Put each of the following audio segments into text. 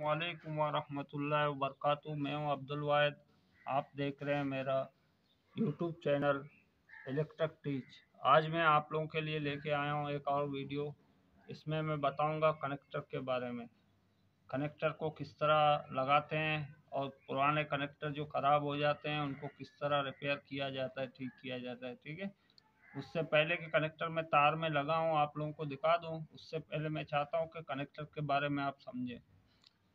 वालेकुम वरहमतुल्लाहि वबरकातुहू। मैं हूं अब्दुल वाहिद। आप देख रहे हैं मेरा यूट्यूब चैनल इलेक्ट्रिक टीच। आज मैं आप लोगों के लिए लेके आया हूं एक और वीडियो। इसमें मैं बताऊंगा कनेक्टर के बारे में, कनेक्टर को किस तरह लगाते हैं और पुराने कनेक्टर जो ख़राब हो जाते हैं उनको किस तरह रिपेयर किया जाता है, ठीक किया जाता है। ठीक है, उससे पहले कि कनेक्टर में तार में लगा हूँ आप लोगों को दिखा दूँ, उससे पहले मैं चाहता हूँ कि कनेक्टर के बारे में आप समझें।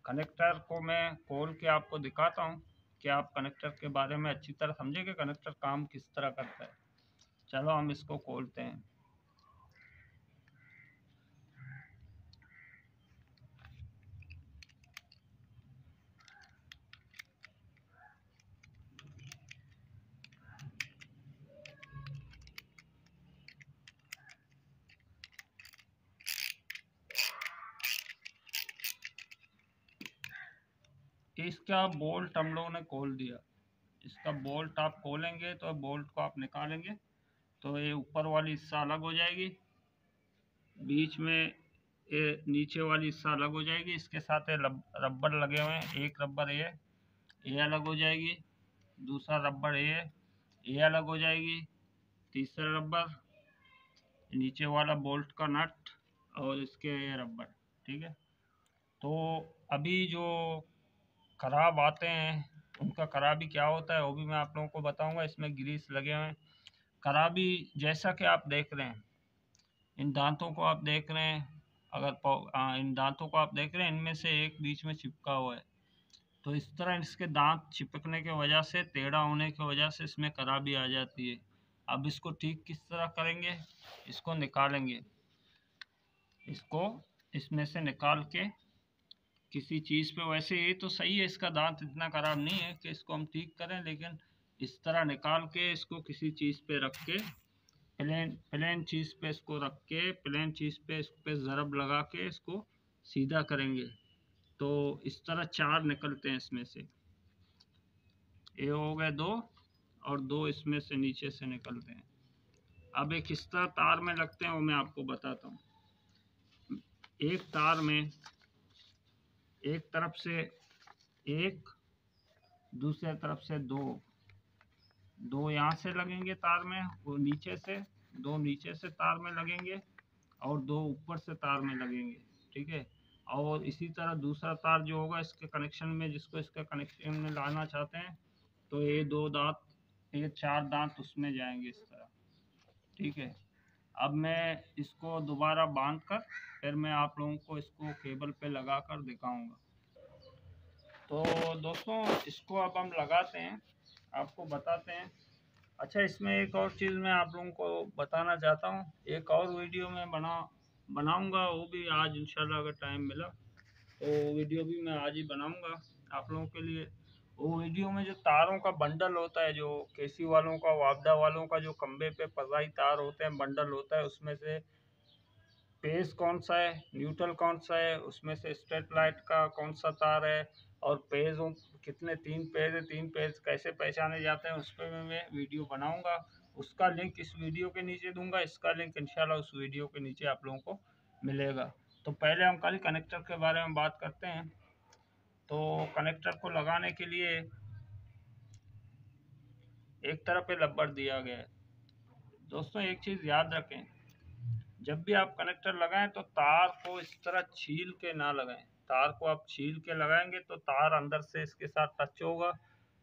कनेक्टर को मैं खोल के आपको दिखाता हूँ कि आप कनेक्टर के बारे में अच्छी तरह समझें कि कनेक्टर काम किस तरह करता है। चलो हम इसको खोलते हैं। इसका बोल्ट हम लोगों ने खोल दिया। इसका बोल्ट आप खोलेंगे तो बोल्ट को आप निकालेंगे तो ये ऊपर वाली हिस्सा अलग हो जाएगी, बीच में ये नीचे वाली हिस्सा अलग हो जाएगी। इसके साथ ये रबर लगे हुए हैं। एक रबर ये अलग हो जाएगी, दूसरा रबर ये अलग हो जाएगी, तीसरा रबर नीचे वाला बोल्ट का नट और इसके ये रबर। ठीक है, तो अभी जो खराब आते हैं उनका खराबी क्या होता है वो भी मैं आप लोगों को बताऊंगा। इसमें ग्रीस लगे हुए हैं। खराबी जैसा कि आप देख रहे हैं, इन दांतों को आप देख रहे हैं, इन दांतों को आप देख रहे हैं, इनमें से एक बीच में चिपका हुआ है। तो इस तरह इसके दांत चिपकने की वजह से, टेढ़ा होने की वजह से इसमें खराबी आ जाती है। अब इसको ठीक किस तरह करेंगे, इसको निकालेंगे, इसको इसमें से निकाल के किसी चीज़ पे, वैसे ये तो सही है, इसका दांत इतना खराब नहीं है कि इसको हम ठीक करें, लेकिन इस तरह निकाल के इसको किसी चीज़ पे रख के, प्लेन चीज़ पे इसको रख के, प्लेन चीज़ पे इस पे ज़रब लगा के इसको सीधा करेंगे तो इस तरह चार निकलते हैं इसमें से। ये हो गए दो और दो इसमें से नीचे से निकलते हैं। अब एक किस तरह तार में लगते हैं वो मैं आपको बताता हूँ। एक तार में एक तरफ से एक, दूसरे तरफ से दो, दो यहाँ से लगेंगे तार में, वो नीचे से दो, नीचे से तार में लगेंगे और दो ऊपर से तार में लगेंगे। ठीक है, और इसी तरह दूसरा तार जो होगा इसके कनेक्शन में, जिसको इसके कनेक्शन में लाना चाहते हैं, तो ये दो दांत, ये चार दांत उसमें जाएंगे इस तरह। ठीक है, अब मैं इसको दोबारा बांध कर फिर मैं आप लोगों को इसको केबल पे लगा कर दिखाऊंगा। तो दोस्तों इसको अब हम लगाते हैं, आपको बताते हैं। अच्छा, इसमें एक और चीज़ मैं आप लोगों को बताना चाहता हूँ। एक और वीडियो मैं बनाऊंगा, वो भी आज इंशाल्लाह अगर टाइम मिला तो वीडियो भी मैं आज ही बनाऊंगा आप लोगों के लिए। वो वीडियो में जो तारों का बंडल होता है, जो केसी वालों का, वापडा वालों का जो खंबे पे पजाई तार होते हैं, बंडल होता है, उसमें से पेज कौन सा है, न्यूट्रल कौन सा है, उसमें से स्ट्रेट लाइट का कौन सा तार है, और पेजों कितने, तीन पेज है, तीन पेज कैसे पहचाने जाते हैं, उस पर मैं वीडियो बनाऊंगा। उसका लिंक इस वीडियो के नीचे दूंगा, इसका लिंक इंशाल्लाह उस वीडियो के नीचे आप लोगों को मिलेगा। तो पहले हम खाली कनेक्टर के बारे में बात करते हैं। तो कनेक्टर को लगाने के लिए एक तरफ पे रबर दिया गया है। दोस्तों एक चीज़ याद रखें, जब भी आप कनेक्टर लगाएं तो तार को इस तरह छील के ना लगाएं। तार को आप छील के लगाएंगे तो तार अंदर से इसके साथ टच होगा,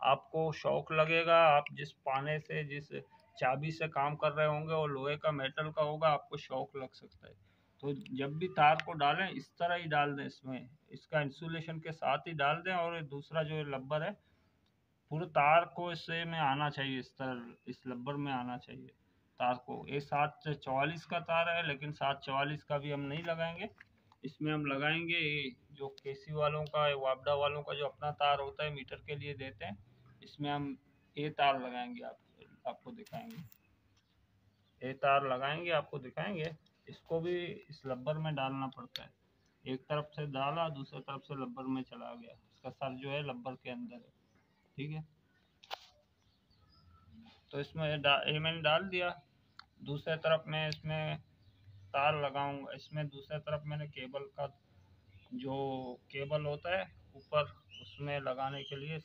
आपको शॉक लगेगा। आप जिस पाने से, जिस चाबी से काम कर रहे होंगे वो लोहे का, मेटल का होगा, आपको शॉक लग सकता है। तो जब भी तार को डालें इस तरह ही डाल दें, इसमें इसका इंसुलेशन के साथ ही डाल दें। और दूसरा जो रबर है, पूरे तार को इससे में आना चाहिए, इस तरह इस रबर में आना चाहिए तार को। ये 744 का तार है, लेकिन 744 का भी हम नहीं लगाएंगे, इसमें हम लगाएंगे ये जो केसी वालों का, वापडा वालों का जो अपना तार होता है, मीटर के लिए देते हैं, इसमें हम ये तार लगाएंगे। आपको दिखाएंगे, ये तार लगाएंगे, आपको दिखाएंगे। इसको भी इस रबर में डालना पड़ता है। एक तरफ से डाला, दूसरी तरफ से रबर में चला गया, इसका सर जो है रबर के अंदर है। ठीक है, तो इसमें ये मैंने डाल दिया। दूसरे तरफ मैं इसमें तार लगाऊंगा, इसमें दूसरे तरफ मैंने केबल का जो केबल होता है ऊपर, उसमें लगाने के लिए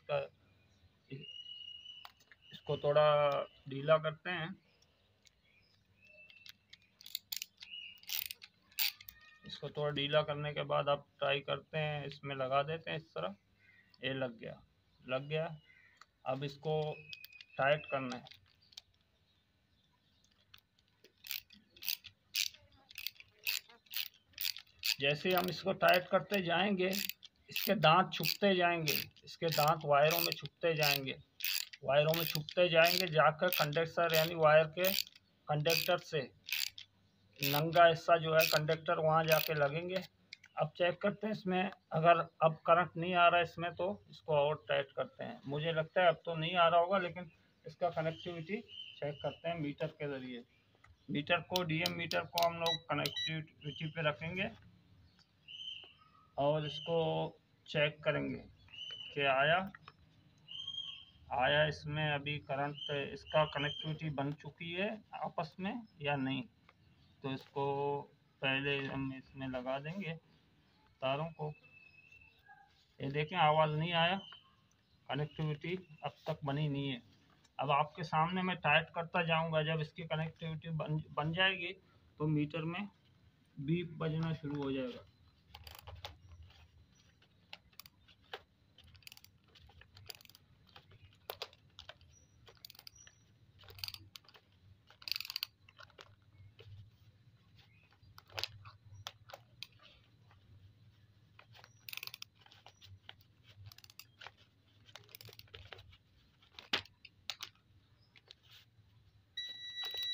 इसको थोड़ा ढीला करते हैं। इसको थोड़ा ढीला करने के बाद आप ट्राई करते हैं, इसमें लगा देते हैं इस तरह। ये लग गया, लग गया। अब इसको टाइट करना है। जैसे ही हम इसको टाइट करते जाएंगे, इसके दांत छुपते जाएंगे, इसके दांत वायरों में छुपते जाएंगे, वायरों में छुपते जाएंगे, जाकर कंडक्टर यानी वायर के कंडक्टर से नंगा हिस्सा जो है कंडक्टर वहाँ जाके लगेंगे। अब चेक करते हैं इसमें, अगर अब करंट नहीं आ रहा है इसमें तो इसको और टाइट करते हैं। मुझे लगता है अब तो नहीं आ रहा होगा, लेकिन इसका कनेक्टिविटी चेक करते हैं मीटर के ज़रिए। मीटर को, डीएम मीटर को हम लोग कनेक्टिविटी पे रखेंगे और इसको चेक करेंगे कि आया इसमें अभी करंट, इसका कनेक्टिविटी बन चुकी है आपस में या नहीं। तो इसको पहले हम इसमें लगा देंगे तारों को। ये देखें आवाज़ नहीं आया, कनेक्टिविटी अब तक बनी नहीं है। अब आपके सामने मैं टाइट करता जाऊंगा, जब इसकी कनेक्टिविटी बन जाएगी तो मीटर में बीप बजना शुरू हो जाएगा।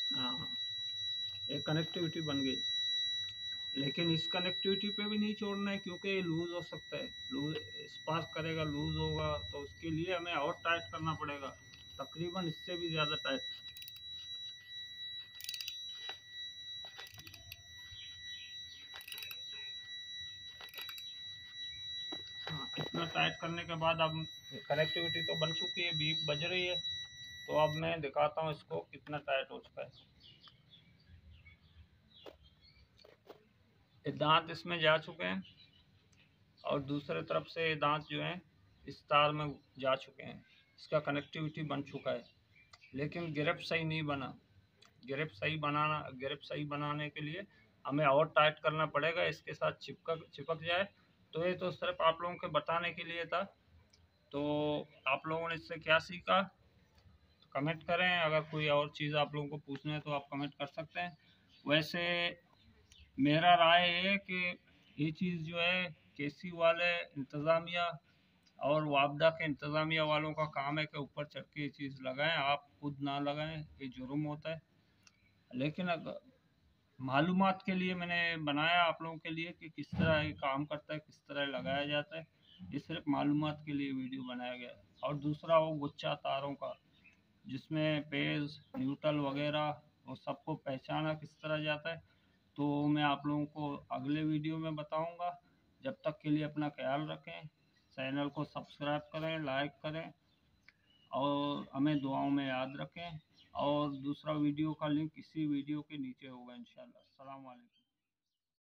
हाँ, एक कनेक्टिविटी बन गई, लेकिन इस कनेक्टिविटी पे भी नहीं छोड़ना है क्योंकि ये लूज़ हो सकता है, लूज स्पार्क करेगा, लूज़ होगा, तो उसके लिए हमें और टाइट करना पड़ेगा, तकरीबन इससे भी ज़्यादा टाइट। हाँ, इतना टाइट करने के बाद अब कनेक्टिविटी तो बन चुकी है, बीप बज रही है। तो अब मैं दिखाता हूँ इसको कितना टाइट हो चुका है। ये दांत इसमें जा चुके हैं और दूसरे तरफ से ये दांत जो हैं इस तार में जा चुके हैं। इसका कनेक्टिविटी बन चुका है, लेकिन ग्रिप सही नहीं बना। ग्रिप सही बनाने के लिए हमें और टाइट करना पड़ेगा, इसके साथ चिपक जाए। तो ये तो सिर्फ आप लोगों के बताने के लिए था। तो आप लोगों ने इससे क्या सीखा, तो कमेंट करें। अगर कोई और चीज़ आप लोगों को पूछना है तो आप कमेंट कर सकते हैं। वैसे मेरा राय है कि ये चीज़ जो है केसी वाले इंतज़ामिया और वापदा के इंतज़ामिया वालों का काम है कि ऊपर चढ़ के ये चीज़ लगाएं, आप खुद ना लगाएं, ये जुर्म होता है। लेकिन अगर मालूमात के लिए मैंने बनाया आप लोगों के लिए कि किस तरह ये काम करता है, किस तरह लगाया जाता है, ये सिर्फ मालूमात के लिए वीडियो बनाया गया है। और दूसरा वो गुच्छा तारों का, जिसमें पेज, न्यूट्रल वगैरह वो सबको पहचाना किस तरह जाता है, तो मैं आप लोगों को अगले वीडियो में बताऊंगा। जब तक के लिए अपना ख्याल रखें, चैनल को सब्सक्राइब करें, लाइक करें और हमें दुआओं में याद रखें। और दूसरा वीडियो का लिंक इसी वीडियो के नीचे होगा इंशाल्लाह। अस्सलाम वालेकुम।